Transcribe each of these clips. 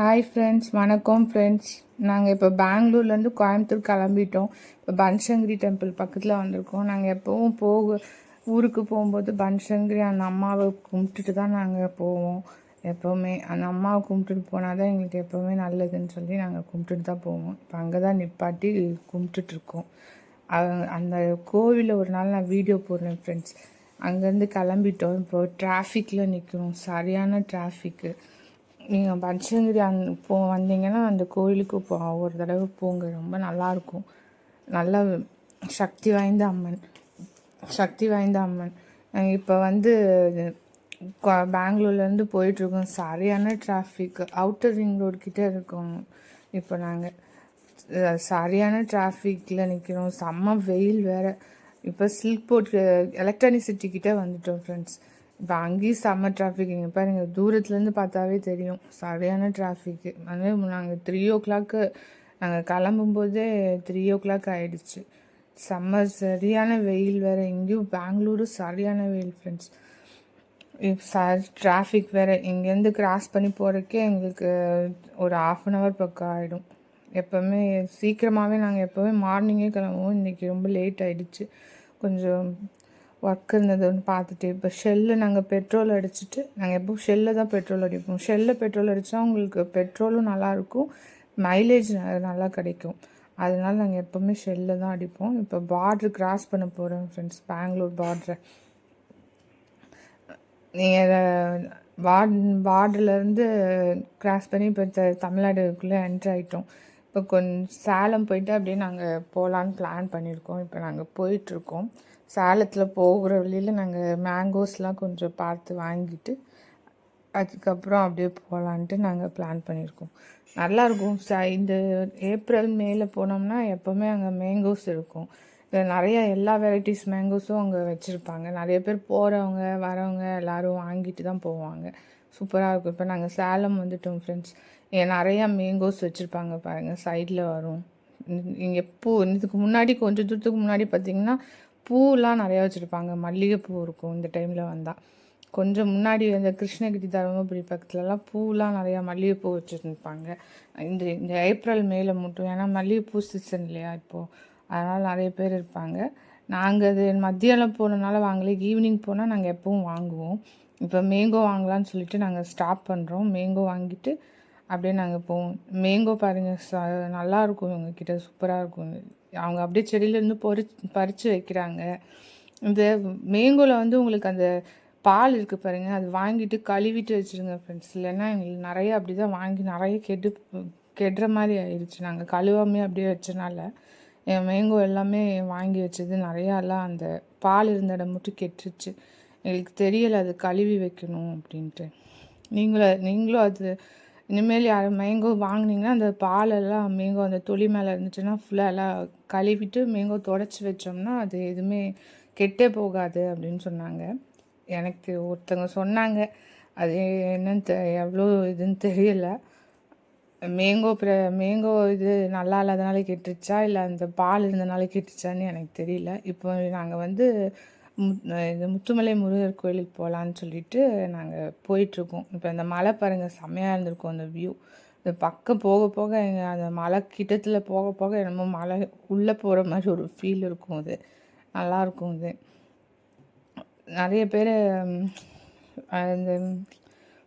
Hi friends, வணக்கம் friends. நாங்கள் இப்போ பெங்களூர்லேருந்து கோயம்புத்தூர் கிளம்பிட்டோம். இப்போ பன்சங்கரி டெம்பிள் பக்கத்தில் வந்திருக்கோம். நாங்கள் எப்போவும் ஊருக்கு போகும்போது பன்சங்கரி அந்த அம்மாவை கும்பிட்டுட்டு தான் நாங்கள் போவோம். எப்போவுமே அந்த அம்மாவை கும்பிட்டுட்டு போனால் தான் எங்களுக்கு எப்போவுமே நல்லதுன்னு சொல்லி நாங்கள் கும்பிட்டுட்டு தான் போவோம். இப்போ அங்கே தான் நிப்பாட்டி கும்பிட்டுட்ருக்கோம். அந்த கோவிலில் ஒரு நாள் நான் வீடியோ போடுறேன் ஃப்ரெண்ட்ஸ். அங்கேருந்து கிளம்பிட்டோம். இப்போ டிராஃபிக்கில் நிற்கணும், சரியான டிராஃபிக்கு. நீங்கள் பன்சங்கரி வந்தீங்கன்னா அந்த கோயிலுக்கு ஒரு தடவை போங்க, ரொம்ப நல்லாயிருக்கும். நல்ல சக்தி வாய்ந்த அம்மன். இப்போ வந்து பெங்களூர்லேருந்து போயிட்டுருக்கோம். சரியான டிராஃபிக், அவுட்டர் ரிங் ரோடு கிட்டே இருக்கோம். இப்போ நாங்கள் சரியான டிராஃபிக்கில் நிற்கிறோம். செம்ம வெயில் வேறு. இப்போ சில்க் போர்ட் எலக்ட்ரானிக் சிட்டி கிட்டே வந்துட்டோம் ஃப்ரெண்ட்ஸ். இப்போ அங்கேயும் செம்ம டிராஃபிக். இங்கே பாருங்கள், தூரத்துலேருந்து பார்த்தாவே தெரியும் சரியான டிராஃபிக்கு. அதே நாங்கள் 3 o'clock நாங்கள் கிளம்பும்போதே 3 o'clock ஆகிடுச்சு. சரியான வெயில் வேறு. இங்கேயும் பெங்களூரு சரியான வெயில் ஃப்ரெண்ட்ஸ். டிராஃபிக் வேறு. இங்கேருந்து கிராஸ் பண்ணி போகிறதுக்கே எங்களுக்கு ஒரு 1/2 hour பக்கம் ஆகிடும். எப்போவுமே சீக்கிரமாகவே நாங்கள் எப்போவுமே மார்னிங்கே கிளம்புவோம். இன்றைக்கி ரொம்ப லேட் ஆகிடுச்சு. கொஞ்சம் ஒர்க் இருந்ததுன்னு பார்த்துட்டு இப்போ நாங்கள் பெட்ரோல் அடிச்சுட்டு, நாங்கள் எப்போ தான் பெட்ரோல் அடிப்போம். பெட்ரோல் அடித்தா உங்களுக்கு பெட்ரோலும் நல்லாயிருக்கும், மைலேஜ் நல்லா கிடைக்கும். அதனால நாங்கள் எப்போவுமே தான் அடிப்போம். இப்போ பார்ட்ரு கிராஸ் பண்ண போகிறோம் ஃப்ரெண்ட்ஸ், பெங்களூர் பார்ட்ரை. நீங்கள் பார்டர்லேருந்து கிராஸ் பண்ணி இப்போ தமிழ்நாடுக்குள்ளே என்ட்ரு ஆகிட்டோம். இப்போ சேலம் போயிட்டு அப்படியே நாங்கள் போகலான்னு பிளான் பண்ணியிருக்கோம். இப்போ நாங்கள் போயிட்டுருக்கோம். சேலத்தில் போகிற வழியில் நாங்கள் மேங்கோஸ்லாம் கொஞ்சம் பார்த்து வாங்கிட்டு அதுக்கப்புறம் அப்படியே போகலான்ட்டு நாங்கள் பிளான் பண்ணியிருக்கோம். நல்லாயிருக்கும். இந்த ஏப்ரல் மேல போனோம்னா எப்போவுமே அங்கே மேங்கோஸ் இருக்கும். நிறையா எல்லா வெரைட்டிஸ் மேங்கோஸும் அங்கே வச்சுருப்பாங்க. நிறைய பேர் போகிறவங்க வரவங்க எல்லோரும் வாங்கிட்டு தான் போவாங்க. சூப்பராக இருக்கும். இப்போ நாங்கள் சேலம் வந்துட்டோம் ஃப்ரெண்ட்ஸ். இங்கே நிறையா மேங்கோஸ் வச்சுருப்பாங்க பாருங்கள், சைடில் வரும். இங்கே இதுக்கு முன்னாடி கொஞ்சம் தூரத்துக்கு முன்னாடி பார்த்திங்கன்னா பூலாம் நிறையா வச்சுருப்பாங்க. மல்லிகைப்பூ இருக்கும் இந்த டைமில் வந்தால். கொஞ்சம் முன்னாடி இந்த கிருஷ்ணகிரி தருமபுரி பக்கத்துலலாம் பூலாம் நிறையா மல்லிகைப்பூ வச்சுருப்பாங்க. இந்த ஏப்ரல் மேலே மட்டும், ஏன்னா மல்லிகைப்பூ சீசன் இல்லையா இப்போது, அதனால் நிறைய பேர் இருப்பாங்க. நாங்கள் அது மத்தியானம் போனனால வாங்கலை, ஈவினிங் போனால் நாங்கள் எப்பவும் வாங்குவோம். இப்போ மேங்கோ வாங்கலான்னு சொல்லிட்டு நாங்கள் ஸ்டாப் பண்ணுறோம். மேங்கோ வாங்கிட்டு அப்படியே நாங்கள் போவோம். மேங்கோ பாருங்கள், நல்லாயிருக்கும். இவங்கக்கிட்ட சூப்பராக இருக்கும். அவங்க அப்படியே செடியிலேருந்து பறித்து வைக்கிறாங்க. இந்த மேங்கோவில் வந்து உங்களுக்கு அந்த பால் இருக்குது பாருங்கள், அது வாங்கிட்டு கழுவிட்டு வச்சுருங்க ஃப்ரெண்ட்ஸ். இல்லைன்னா எங்களுக்கு நிறைய அப்படி தான் வாங்கி நிறைய கெடுற மாதிரி ஆயிடுச்சு. நாங்கள் கழுவாமே அப்படியே வச்சனால என் மேங்கோ எல்லாமே வாங்கி வச்சது நிறையாலாம் அந்த பால் இருந்த இடம் மட்டும் கெட்டுருச்சு. எங்களுக்கு தெரியலை அது கழுவி வைக்கணும் அப்படின்ட்டு. நீங்களும் அது இனிமேல் யாரும் மேங்கோ வாங்கினீங்கன்னா அந்த பாலெல்லாம் மேங்கோ அந்த தொளி மேலே இருந்துச்சுன்னா ஃபுல்லாக எல்லாம் கழுவிட்டு மேங்கோ தொடச்சி வச்சோம்னா அது எதுவுமே கெட்டே போகாது அப்படின்னு சொன்னாங்க. எனக்கு ஒருத்தவங்க சொன்னாங்க, அது என்னன்னு எவ்வளோ இதுன்னு தெரியல. மேங்கோ இது நல்லா இல்லாதனால கெட்டுருச்சா இல்லை அந்த பால் இருந்தனால கெட்டுச்சான்னு எனக்கு தெரியல. இப்போ நாங்கள் வந்து இந்த முத்துமலை முருகர் கோயிலுக்கு போகலான்னு சொல்லிட்டு நாங்கள் போயிட்டுருக்கோம். இப்போ இந்த மலை பாருங்கள், செம்மையாக இருந்திருக்கும் அந்த வியூ. இந்த பக்கம் போக போக அந்த மலை கிட்டத்தில் போக போக என்னமோ மலை உள்ளே போகிற மாதிரி ஒரு ஃபீல் இருக்கும். அது நல்லாயிருக்கும். இது நிறைய பேர் அந்த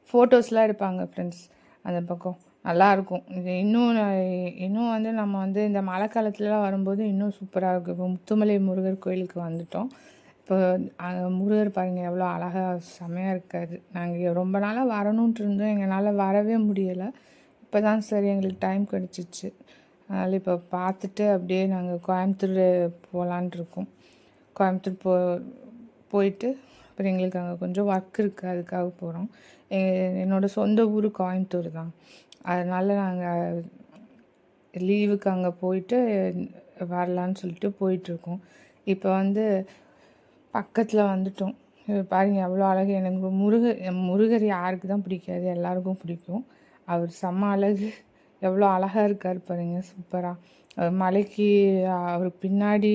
ஃபோட்டோஸ்லாம் எடுப்பாங்க ஃப்ரெண்ட்ஸ், அந்த பக்கம் நல்லாயிருக்கும். இது இன்னும் வந்து நம்ம வந்து இந்த மழை காலத்துலலாம் வரும்போது இன்னும் சூப்பராக இருக்கும். இப்போ முத்துமலை முருகர் கோயிலுக்கு வந்துட்டோம். இப்போ முருகர் பாருங்கள் எவ்வளோ அழகாக செம்மையாக இருக்கார். நாங்கள் ரொம்ப நாளாக வரணுன்ட்டு இருந்தோம், எங்களால் வரவே முடியலை. இப்போ தான் சரி எங்களுக்கு டைம் கிடச்சிச்சு. அதனால் இப்போ பார்த்துட்டு அப்படியே நாங்கள் கோயம்புத்தூர் போகலான்ட்டு இருக்கோம். கோயம்புத்தூர் போயிட்டு அப்புறம் எங்களுக்கு அங்கே கொஞ்சம் ஒர்க் இருக்குது, அதுக்காக போகிறோம். என்னோடய சொந்த ஊர் கோயம்புத்தூர் தான். அதனால் நாங்கள் லீவுக்கு அங்கே போயிட்டு வரலான்னு சொல்லிட்டு போயிட்டுருக்கோம். இப்போ வந்து பக்கத்தில் வந்துட்டோம். பாருங்கள் எவ்வளோ அழகு. எனக்கு முருகர் யாருக்கு தான் பிடிக்காது, எல்லாருக்கும் பிடிக்கும். அவர் செம்ம அழகு, எவ்வளோ அழகாக இருக்கார் பாருங்கள், சூப்பராக. மலைக்கு அவருக்கு பின்னாடி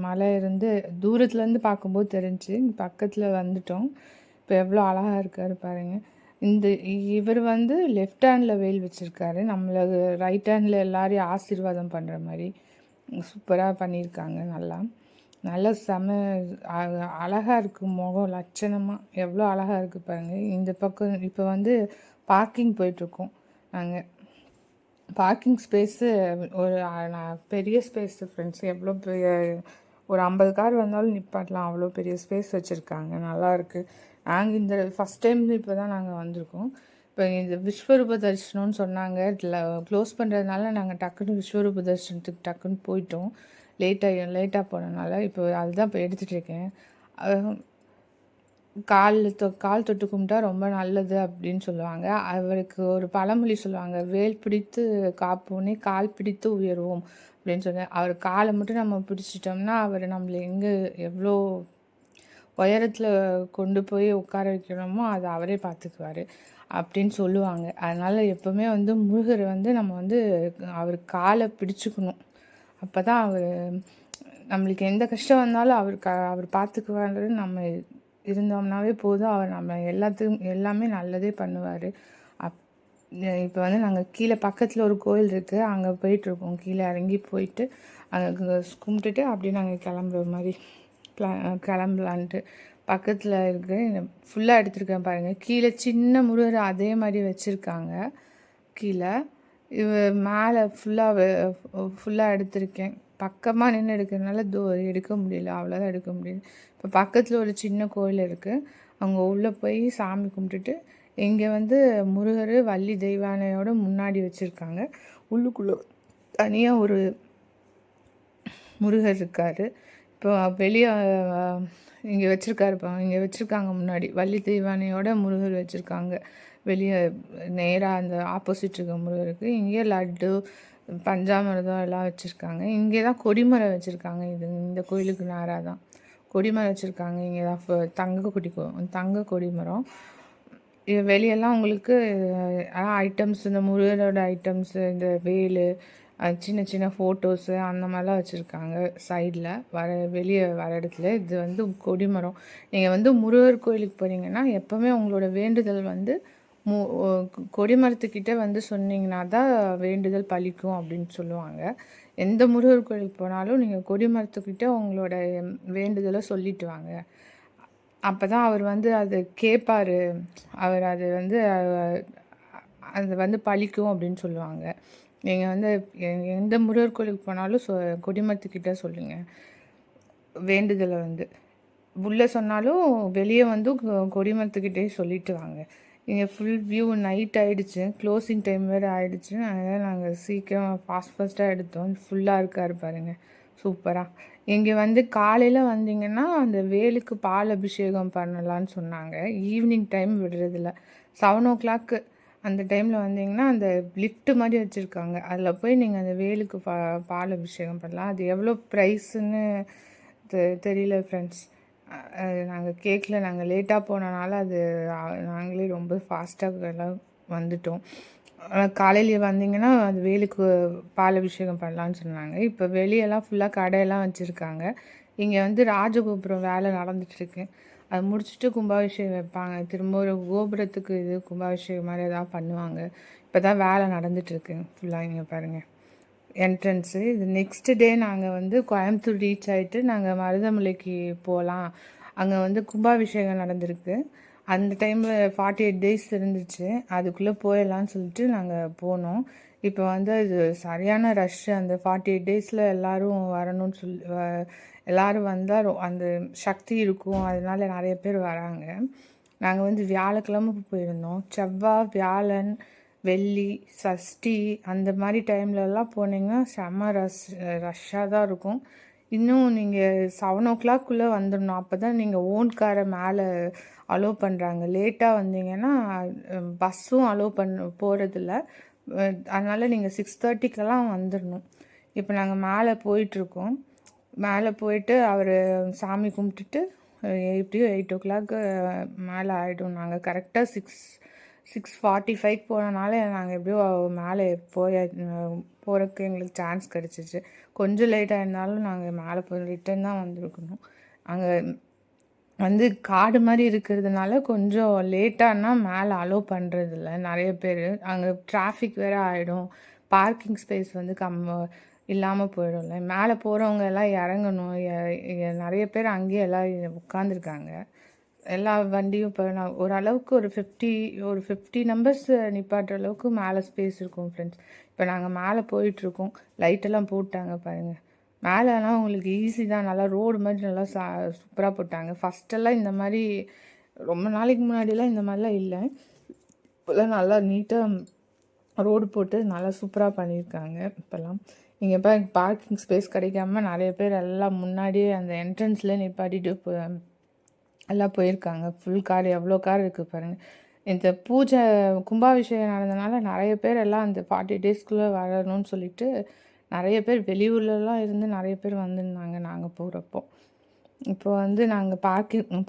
மலை இருந்து தூரத்துலேருந்து பார்க்கும்போது தெரிஞ்சு பக்கத்தில் வந்துட்டோம். இப்போ எவ்வளோ அழகாக இருக்கார் பாருங்கள். இந்த இவர் வந்து லெஃப்ட் ஹேண்டில் வேல் வச்சுருக்காரு. நம்மள ரைட் ஹேண்டில் எல்லாரையும் ஆசீர்வாதம் பண்ணுற மாதிரி சூப்பராக பண்ணியிருக்காங்க. நல்லா அழகாக இருக்குது. முகம் லட்சணமாக எவ்வளோ அழகாக இருக்குது பாருங்கள். இந்த பக்கம் இப்போ வந்து பார்க்கிங் போயிட்டுருக்கோம். நாங்கள் பார்க்கிங் ஸ்பேஸு ஒரு பெரிய ஸ்பேஸு ஃப்ரெண்ட்ஸ். எவ்வளோ பெரிய ஒரு 50 கார் வந்தாலும் நிப்பாட்டலாம். அவ்வளோ பெரிய ஸ்பேஸ் வச்சுருக்காங்க. நல்லாயிருக்கு. நாங்கள் இந்த ஃபஸ்ட் டைம் இப்போ தான் நாங்கள் வந்திருக்கோம். இப்போ இந்த விஸ்வரூப தரிசனம்னு சொன்னாங்க. இதில் க்ளோஸ் பண்ணுறதுனால நாங்கள் டக்குன்னு விஸ்வரூப தரிசனத்துக்கு டக்குன்னு போயிட்டோம். லேட்டாக போனதுனால இப்போ அதுதான் இப்போ எடுத்துகிட்டு இருக்கேன். கால் தொட்டு கும்பிட்டா ரொம்ப நல்லது அப்படின்னு சொல்லுவாங்க. அவருக்கு ஒரு பழமொழி சொல்லுவாங்க, வேல் பிடித்து காப்போனே கால் பிடித்து உயர்வோம் அப்படின்னு சொல்லி. அவர் காலை மட்டும் நம்ம பிடிச்சிட்டோம்னா அவர் நம்மளை எவ்வளோ உயரத்தில் கொண்டு போய் உட்கார வைக்கணுமோ அதை அவரே பார்த்துக்குவார் அப்படின்னு சொல்லுவாங்க. அதனால் எப்போவுமே வந்து முருகரை வந்து நம்ம வந்து அவர் காலை பிடிச்சிக்கணும். அப்போ தான் அவர் நம்மளுக்கு எந்த கஷ்டம் வந்தாலும் அவர் பார்த்துக்குவாரு. நம்ம இருந்தோம்னாவே போதும். அவர் நம்ம எல்லாமே நல்லதே பண்ணுவார். இப்போ வந்து நாங்கள் கீழே பக்கத்தில் ஒரு கோயில் இருக்குது, அங்கே போயிட்டுருக்கோம். கீழே இறங்கி போயிட்டு அங்கே கும்பிட்டுட்டு அப்படியே நாங்கள் கிளம்புற மாதிரி கிளம்பலான்ட்டு பக்கத்தில் இருக்குது. ஃபுல்லாக எடுத்துருக்கேன் பாருங்கள். கீழே சின்ன முருகர் அதே மாதிரி வச்சுருக்காங்க. கீழே மேலே ஃபுல்லாக எடுத்திருக்கேன். பக்கமாக நின்று எடுக்கிறதுனால எடுக்க முடியல, அவ்வளோதான் எடுக்க முடியுது. இப்போ பக்கத்தில் ஒரு சின்ன கோயில் இருக்குது, அங்கே உள்ளே போய் சாமி கும்பிட்டுட்டு இங்கே வந்து முருகர் வள்ளி தெய்வானையோட முன்னாடி வச்சுருக்காங்க. உள்ளுக்குள்ளே தனியாக ஒரு முருகர் இருக்கார். இப்போ வெளியே இங்கே வச்சுருக்காங்க முன்னாடி வள்ளி தெய்வானையோட முருகர் வச்சுருக்காங்க. வெளியே நேராக அந்த ஆப்போசிட் இருக்க முருகருக்கு. இங்கே லட்டு பஞ்சாமிர்தம் எல்லாம் வச்சுருக்காங்க. இங்கே தான் கொடிமரம் வச்சுருக்காங்க. இந்த கோயிலுக்கு நேராக தான் கொடிமரம் வச்சுருக்காங்க. இங்கே தான் தங்க கொடிமரம். இது வெளியெல்லாம் உங்களுக்கு ஐட்டம்ஸ், இந்த முருகரோட ஐட்டம்ஸு, இந்த வேல், சின்ன சின்ன ஃபோட்டோஸு அந்த மாதிரிலாம் வச்சுருக்காங்க சைடில் வெளியே வர இடத்துல. இது வந்து கொடிமரம். நீங்கள் வந்து முருகர் கோயிலுக்கு போகிறீங்கன்னா எப்போவுமே உங்களோட வேண்டுதல் வந்து கொடிமரத்துக்கிட்ட வந்து சொன்னீங்கன்னா தான் வேண்டுதல் பலிக்கும் அப்படின்னு சொல்லுவாங்க. எந்த முருகர் கோயிலுக்கு போனாலும் நீங்கள் கொடிமரத்துக்கிட்ட உங்களோட வேண்டுதலை சொல்லிட்டு வாங்க. அப்போ தான் அவர் வந்து அது கேட்பார். அவர் அது வந்து பலிக்கும் அப்படின்னு சொல்லுவாங்க. நீங்கள் வந்து எந்த முருகர் கோயிலுக்கு போனாலும் கொடிமரத்துக்கிட்ட சொல்லுங்கள் வேண்டுதலை வந்து. உள்ளே சொன்னாலும் வெளியே வந்து கொடிமரத்துக்கிட்டே சொல்லிட்டு வாங்க. இங்கே ஃபுல் வியூ நைட் ஆகிடுச்சு, க்ளோசிங் டைம் வேறு ஆகிடுச்சு. அதனால் நாங்கள் சீக்கிரம் ஃபாஸ்ட்டாக எடுத்தோம். ஃபுல்லாக இருக்கார் பாருங்கள், சூப்பராக. இங்கே வந்து காலையில் வந்தீங்கன்னா அந்த வேலுக்கு பால் அபிஷேகம் பண்ணலான்னு சொன்னாங்க. ஈவினிங் டைம் விடுறதில்ல. 7 o'clock அந்த டைமில் வந்தீங்கன்னா அந்த லிஃப்ட்டு மாதிரி வச்சுருக்காங்க, அதில் போய் நீங்கள் அந்த வேலுக்கு பால் அபிஷேகம் பண்ணலாம். அது எவ்வளோ ப்ரைஸுன்னு தெரியல ஃப்ரெண்ட்ஸ். நாங்கள் கேட்கல, நாங்கள் லேட்டாக போனனால அது நாங்களே ரொம்ப ஃபாஸ்ட்டாக எல்லாம் வந்துட்டோம். காலையில் வந்தீங்கன்னா அது வேலுக்கு பால் அபிஷேகம் பண்ணலான்னு சொன்னாங்க. இப்போ வெளியெல்லாம் ஃபுல்லாக கடையெல்லாம் வச்சுருக்காங்க. இங்கே வந்து ராஜகோபுரம் வேலை நடந்துகிட்ருக்கு. அது முடிச்சுட்டு கும்பாபிஷேகம் வைப்பாங்க. திரும்ப ஒரு கோபுரத்துக்கு கும்பாபிஷேகம் மாதிரி எதாவது பண்ணுவாங்க. இப்போ தான் வேலை நடந்துகிட்ருக்கு ஃபுல்லாக. இங்கே பாருங்கள் என்ட்ரன்ஸு. இது நெக்ஸ்ட் டே நாங்கள் வந்து கோயம்புத்தூர் ரீச் ஆகிட்டு நாங்கள் மருதமலைக்கு போகலாம். அங்கே வந்து கும்பாபிஷேகம் நடந்திருக்கு. அந்த டைமில் 48 days இருந்துச்சு. அதுக்குள்ளே போயிடலான்னு சொல்லிட்டு நாங்கள் போனோம். இப்போ வந்து அது சரியான ரஷ்ஷு. அந்த 48 days எல்லோரும் வரணும்னு எல்லோரும் வந்தால் அந்த சக்தி இருக்கும், அதனால் நிறைய பேர் வராங்க. நாங்கள் வந்து வியாழக்கிழமை போயிருந்தோம். செவ்வாய், வியாழன், வெள்ளி, சஷ்டி அந்த மாதிரி டைம்லலாம் போனீங்கன்னா செம்ம ரஷ்ஷாக தான் இருக்கும். இன்னும் நீங்கள் 7 o'clock வந்துடணும். அப்போ தான் நீங்கள் ஓன் காரை மேலே அலோவ் பண்ணுறாங்க. லேட்டாக வந்தீங்கன்னா பஸ்ஸும் அலோவ் போகிறதில்ல. அதனால் நீங்கள் 6:30 வந்துடணும். இப்போ நாங்கள் மேலே போயிட்டுருக்கோம். மேலே போயிட்டு அவர் சாமி கும்பிட்டுட்டு எப்படியும் 8 o'clock மேலே ஆகிடும். நாங்கள் கரெக்டாக 6:45 போனனால நாங்கள் எப்படியோ மேலே போகிறதுக்கு எங்களுக்கு சான்ஸ் கிடச்சிச்சு. கொஞ்சம் லேட்டாக இருந்தாலும் நாங்கள் மேலே போய் ரிட்டன் தான் வந்திருக்கணும். அங்கே வந்து காடு மாதிரி இருக்கிறதுனால கொஞ்சம் லேட்டானா மேலே அலோவ் பண்ணுறதில்ல நிறைய பேர். அங்கே டிராஃபிக் வேறு ஆகிடும், பார்க்கிங் ஸ்பேஸ் வந்து இல்லாமல் போயிடும்ல. மேலே போகிறவங்க எல்லாம் இறங்கணும். நிறைய பேர் அங்கேயே எல்லாம் உட்காந்துருக்காங்க. எல்லா வண்டியும் இப்போ நான் ஓரளவுக்கு ஒரு 50 நம்பர்ஸ் நிப்பாட்டுற அளவுக்கு மேலே ஸ்பேஸ் இருக்கும் ஃப்ரெண்ட்ஸ். இப்போ நாங்கள் மேலே போயிட்டுருக்கோம். லைட்டெல்லாம் போட்டாங்க பாருங்கள். மேலேலாம் உங்களுக்கு ஈஸி தான். நல்லா ரோடு மாதிரி நல்லா சூப்பராக போட்டாங்க. ஃபஸ்ட்டெல்லாம் இந்த மாதிரி ரொம்ப நாளைக்கு முன்னாடிலாம் இந்த மாதிரிலாம் இல்லை. இப்போல்லாம் நல்லா நீட்டாக ரோடு போட்டு நல்லா சூப்பராக பண்ணியிருக்காங்க. இப்போல்லாம் இங்கே இப்போ பார்க்கிங் ஸ்பேஸ் கிடைக்காம நிறைய பேர் எல்லாம் முன்னாடியே அந்த என்ட்ரன்ஸில் நிப்பாட்டிட்டு எல்லாம் போயிருக்காங்க. ஃபுல் கார், எவ்வளோ கார் இருக்குது பாருங்கள். இந்த பூஜை கும்பாபிஷேகம் நடந்தனால நிறைய பேர் எல்லாம் அந்த 40 டேஸ்க்குள்ளே வரணும்னு சொல்லிட்டு நிறைய பேர் வெளியூர்லலாம் இருந்து நிறைய பேர் வந்திருந்தாங்க நாங்கள் போகிறப்போ. இப்போ வந்து நாங்கள்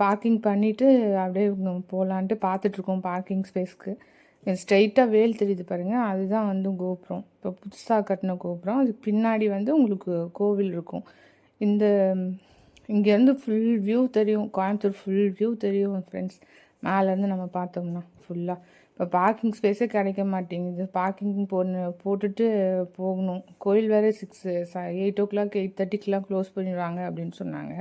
பார்க்கிங் பண்ணிவிட்டு அப்படியே போகலான்ட்டு பார்த்துட்ருக்கோம் பார்க்கிங் ஸ்பேஸ்க்கு. ஸ்ட்ரைட்டாக வேல் தெரியுது பாருங்கள், அதுதான் வந்து கோபுரம். இப்போ புதுசாக கட்டின கோபுரம். அதுக்கு பின்னாடி வந்து உங்களுக்கு கோவில் இருக்கும். இங்கேருந்து ஃபுல் வியூ தெரியும், கோயம்புத்தூர் ஃபுல் வியூ தெரியும் ஃப்ரெண்ட்ஸ். மேலேருந்து நம்ம பார்த்தோம்னா ஃபுல்லாக. இப்போ பார்க்கிங் ஸ்பேஸே கிடைக்க மாட்டேங்குது. பார்க்கிங் போட்டுட்டு போகணும். கோயில் வேறு 8 o'clock 8:30க்கெலாம் க்ளோஸ் பண்ணிடுவாங்க அப்படின்னு சொன்னாங்க.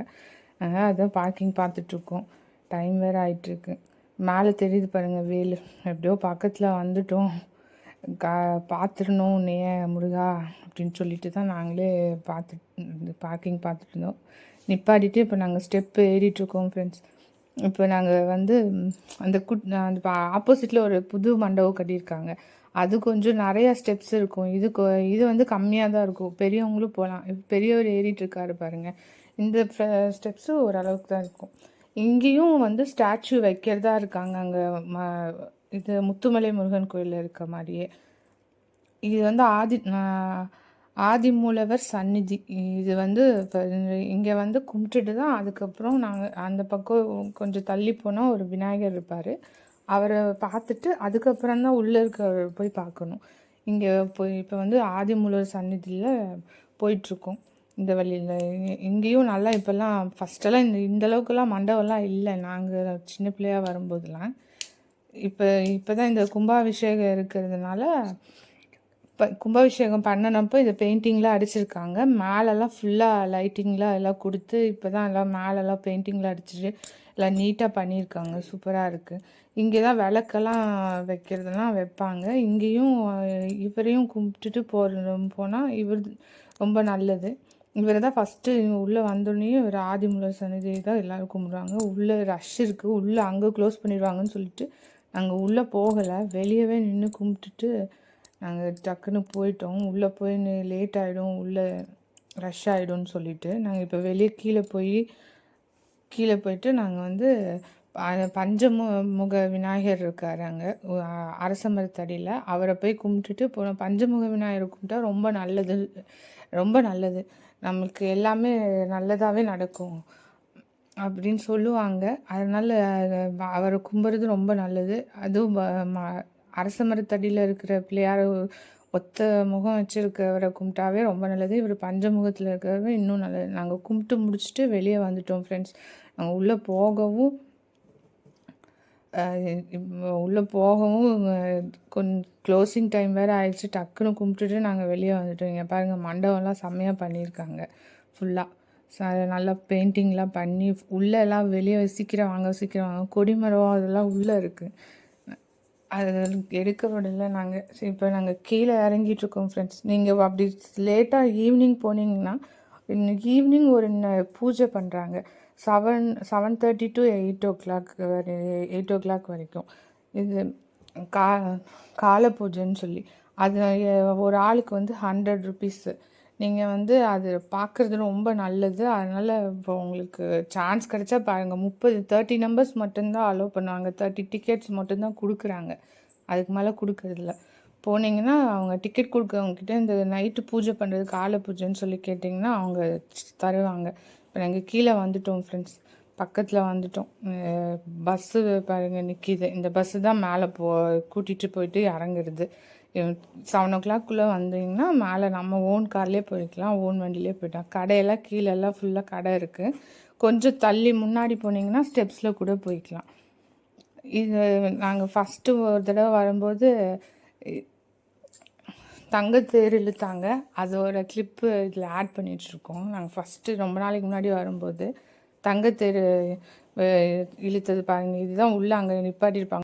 அதனால் அதான் பார்க்கிங் பார்த்துட்ருக்கோம். டைம் வேறு ஆகிட்டுருக்கு. மேலே தெரியுது பாருங்கள் வேல். எப்படியோ பக்கத்தில் வந்துட்டோம். பார்த்துடணும் முருகா அப்படின்னு சொல்லிட்டு தான் நாங்களே பார்க்கிங் பார்த்துட்டு இருந்தோம். நிப்பாட்டிட்டு இப்போ நாங்கள் ஸ்டெப்பு ஏறிட்டுருக்கோம் ஃப்ரெண்ட்ஸ். இப்போ நாங்கள் வந்து அந்த ஆப்போசிட்டில் ஒரு புது மண்டபம் கட்டியிருக்காங்க. அது கொஞ்சம் நிறையா ஸ்டெப்ஸ் இருக்கும். இது வந்து கம்மியாக தான் இருக்கும். பெரியவங்களும் போகலாம். பெரியவர் ஏறிட்டுருக்காரு பாருங்கள். இந்த ஸ்டெப்ஸு ஓரளவுக்கு தான் இருக்கும். இங்கேயும் வந்து ஸ்டாச்சு வைக்கிறதா இருக்காங்க. அங்கே இது முத்துமலை முருகன் கோயிலில் இருக்க மாதிரியே. இது வந்து ஆதிமூலவர் சந்நிதி. இது வந்து இங்கே வந்து கும்பிட்டுட்டு தான் அதுக்கப்புறம் நாங்கள் அந்த பக்கம் கொஞ்சம் தள்ளி போனால் ஒரு விநாயகர் இருப்பார். அவரை பார்த்துட்டு அதுக்கப்புறம் தான் உள்ளே இருக்க போய் பார்க்கணும். இங்கே இப்போ வந்து ஆதிமூலவர் சந்நிதியில் போயிட்டுருக்கோம் இந்த வழியில். இங்கேயும் நல்லா இப்போல்லாம் ஃபஸ்ட்டெல்லாம் இந்த அளவுக்குலாம் மண்டபம்லாம் இல்லை நாங்கள் சின்ன பிள்ளையாக வரும்போதெல்லாம். இப்போ தான் இந்த கும்பாபிஷேகம் இருக்கிறதுனால கும்பாபிஷேகம் பண்ணினப்போ இதை பெயிண்டிங்லாம் அடிச்சிருக்காங்க. மேலெல்லாம் ஃபுல்லாக லைட்டிங்லாம் எல்லாம் கொடுத்து இப்போ தான் எல்லாம் மேலெல்லாம் பெயிண்டிங்லாம் அடிச்சுட்டு எல்லாம் நீட்டாக பண்ணியிருக்காங்க. சூப்பராக இருக்குது. இங்கே தான் விளக்கெல்லாம் வைக்கிறதுலாம் வைப்பாங்க. இங்கேயும் இவரையும் கும்பிட்டுட்டு போனால் இவர் ரொம்ப நல்லது. இவர் தான் ஃபஸ்ட்டு உள்ளே வந்தோடனே இவர் ஆதிமூலவர் சன்னதி தான் எல்லோரும் கும்பிட்றாங்க. உள்ளே ரஷ் இருக்குது. உள்ளே அங்கே க்ளோஸ் பண்ணிடுவாங்கன்னு சொல்லிட்டு நாங்கள் உள்ளே போகலை. வெளியவே நின்று கும்பிட்டுட்டு நாங்கள் டக்குன்னு போயிட்டோம். உள்ளே போய் லேட் ஆகிடும், உள்ளே ரஷ் ஆகிடும்னு சொல்லிவிட்டு நாங்கள் இப்போ வெளியே கீழே போயிட்டு நாங்கள் வந்து பஞ்சமுக விநாயகர் இருக்கார் அங்கே அரச மரத்தடியில். அவரை போய் கும்பிட்டுட்டு போனோம். பஞ்சமுக விநாயகரை கும்பிட்டா ரொம்ப நல்லது. நம்மளுக்கு எல்லாமே நல்லதாகவே நடக்கும் அப்படின்னு சொல்லுவாங்க. அதனால் அவரை கும்பிட்றது ரொம்ப நல்லது. அதுவும் அரச மரத்தடியில் இருக்கிற பிள்ளையார் ஒத்த முகம் வச்சுருக்கவரை கும்பிட்டாவே ரொம்ப நல்லது. இவர் பஞ்சமுகத்தில் இருக்கிறவங்க இன்னும் நல்லது. நாங்கள் கும்பிட்டு முடிச்சுட்டு வெளியே வந்துட்டோம் ஃப்ரெண்ட்ஸ். நாங்கள் உள்ளே போகவும் க்ளோசிங் டைம் வேறு ஆயிடுச்சு. டக்குன்னு கும்பிட்டுட்டு நாங்கள் வெளியே வந்துட்டோம். இங்கே பாருங்கள், மண்டபம்லாம் செம்மையாக பண்ணியிருக்காங்க. ஃபுல்லாக நல்லா பெயிண்டிங்லாம் பண்ணி உள்ளெல்லாம் வெளியே சீக்கிரம் வாங்க கொடிமரம் அதெல்லாம் உள்ளே இருக்குது. அது எடுக்க விடல நாங்கள். சரி, இப்போ நாங்கள் கீழே இறங்கிட்டுருக்கோம் ஃப்ரெண்ட்ஸ். நீங்கள் அப்படி லேட்டாக ஈவினிங் போனீங்கன்னா இன்னைக்கு ஈவினிங் ஒரு பூஜை பண்ணுறாங்க. 7:30 to 8 o'clock வரைக்கும். இது கால பூஜைன்னு சொல்லி அது ஒரு ஆளுக்கு வந்து 100 rupees. நீங்கள் வந்து அது பார்க்குறது ரொம்ப நல்லது. அதனால் இப்போ உங்களுக்கு சான்ஸ் கிடைச்சா பாருங்கள். 30 நம்பர்ஸ் மட்டும்தான் அலோவ் பண்ணுவாங்க. 30 டிக்கெட்ஸ் மட்டும்தான் கொடுக்குறாங்க. அதுக்கு மேலே கொடுக்குறதில்ல. போனீங்கன்னா அவங்க டிக்கெட் கொடுக்குறவங்கக்கிட்ட இந்த நைட்டு பூஜை பண்ணுறது காலை பூஜைன்னு சொல்லி கேட்டிங்கன்னா அவங்க தருவாங்க. இப்போ நாங்கள் கீழே வந்துட்டோம் ஃப்ரெண்ட்ஸ். பக்கத்தில் வந்துட்டோம். பஸ்ஸு பாருங்கள் நிற்கிது. இந்த பஸ்ஸு தான் மேலே கூட்டிகிட்டு போயிட்டு இறங்குறது. 7 o'clock வந்தீங்கன்னா மேலே நம்ம ஓன் கார்லேயே போய்க்கலாம், ஓன் வண்டியிலே போய்ட்டோம். கடையெல்லாம் கீழெல்லாம் ஃபுல்லாக கடை இருக்குது. கொஞ்சம் தள்ளி முன்னாடி போனீங்கன்னா ஸ்டெப்ஸில் கூட போய்க்கலாம். இது நாங்கள் ஃபஸ்ட்டு ஒரு தடவை வரும்போது தங்கத்தேர் இழுத்தாங்க. அதோட கிளிப்பு இதில் ஆட் பண்ணிகிட்ருக்கோம். நாங்கள் ஃபஸ்ட்டு ரொம்ப நாளைக்கு முன்னாடி வரும்போது தங்கத்தேர் இழுத்தது பாருங்கள். இதுதான் உள்ளே அங்கே நிப்பாட்டியிருப்பாங்க.